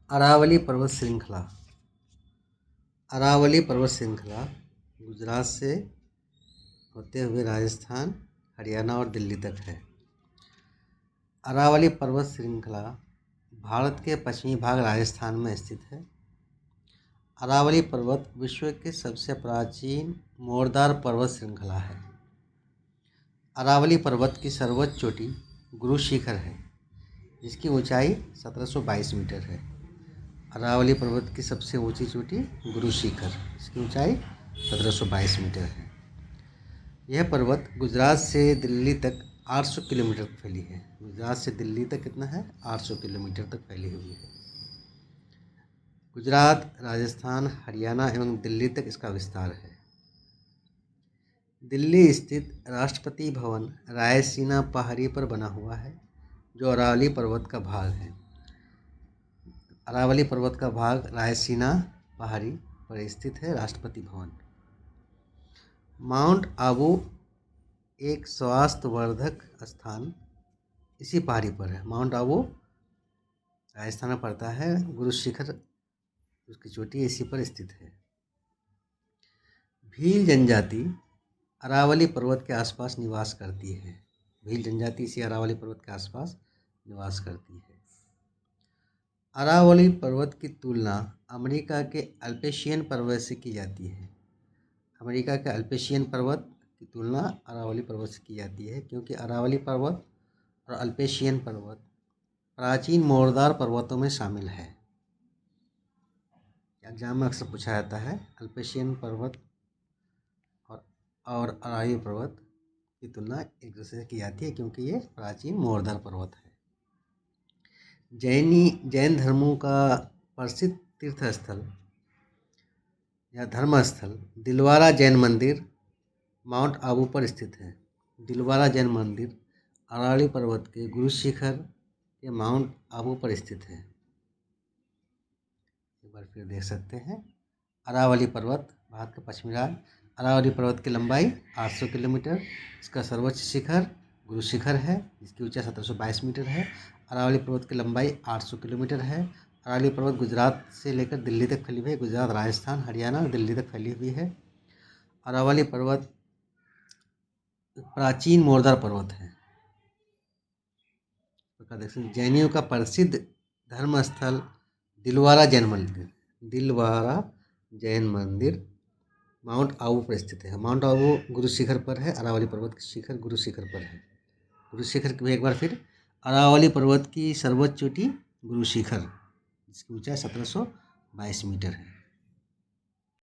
अरावली पर्वत श्रृंखला। अरावली पर्वत श्रृंखला गुजरात से होते हुए राजस्थान, हरियाणा और दिल्ली तक है। अरावली पर्वत श्रृंखला भारत के पश्चिमी भाग राजस्थान में स्थित है। अरावली पर्वत विश्व की सबसे प्राचीन मोरदार पर्वत श्रृंखला है। अरावली पर्वत की सर्वोच्च चोटी गुरु शिखर है, जिसकी ऊंचाई 1722 मीटर है। अरावली पर्वत की सबसे ऊंची चोटी गुरु शिखर, इसकी ऊंचाई 1722 मीटर है। यह पर्वत गुजरात से दिल्ली तक 800 किलोमीटर फैली है। गुजरात से दिल्ली तक कितना है? 800 किलोमीटर तक फैली हुई है। गुजरात, राजस्थान, हरियाणा एवं दिल्ली तक इसका विस्तार है। दिल्ली स्थित राष्ट्रपति भवन रायसीना पहाड़ी पर बना हुआ है, जो अरावली पर्वत का भाग है। अरावली पर्वत का भाग रायसीना पहाड़ी पर स्थित है राष्ट्रपति भवन। माउंट आबू एक स्वास्थ्यवर्धक स्थान इसी पहाड़ी पर है। माउंट आबू राजस्थान में पड़ता है। गुरु शिखर उसकी चोटी इसी पर स्थित है। भील जनजाति अरावली पर्वत के आसपास निवास करती है। भील जनजाति इसी अरावली पर्वत के आसपास निवास करती है। अरावली पर्वत की तुलना अमेरिका के अल्पेशियन पर्वत से की जाती है। अमेरिका के अल्पेशियन पर्वत की तुलना अरावली पर्वत से की जाती है, क्योंकि अरावली पर्वत और अल्पेशियन पर्वत प्राचीन मोरदार पर्वतों में शामिल है। एग्जाम में अक्सर पूछा जाता है। अल्पेशियन पर्वत और अरावली पर्वत की तुलना एक दूसरे से की जाती है, क्योंकि ये प्राचीन मोरदार पर्वत है। जैन धर्मों का प्रसिद्ध तीर्थ स्थल या धर्मस्थल दिलवारा जैन मंदिर माउंट आबू पर स्थित है। दिलवारा जैन मंदिर अरावली पर्वत के गुरु शिखर के माउंट आबू पर स्थित है। एक बार फिर देख सकते हैं। अरावली पर्वत भारत का पश्चिमी राज्य। अरावली पर्वत की लंबाई 800 किलोमीटर। इसका सर्वोच्च शिखर गुरु शिखर है, जिसकी ऊंचाई 1722 मीटर है। अरावली पर्वत की लंबाई 800 किलोमीटर है। अरावली पर्वत गुजरात से लेकर दिल्ली तक फैली हुई है। गुजरात, राजस्थान, हरियाणा और दिल्ली तक फैली हुई है। अरावली पर्वत प्राचीन मोरदार पर्वत है। जैनियों का प्रसिद्ध धर्म स्थल दिलवारा जैन मंदिर। दिलवारा जैन मंदिर माउंट आबू पर स्थित है। माउंट आबू गुरु शिखर पर है। अरावली पर्वत की शिखर गुरु शिखर पर है। गुरु शिखर की एक बार फिर अरावली पर्वत की सर्वोच्च चोटी गुरु शिखर, जिसकी ऊंचाई 1722 मीटर है।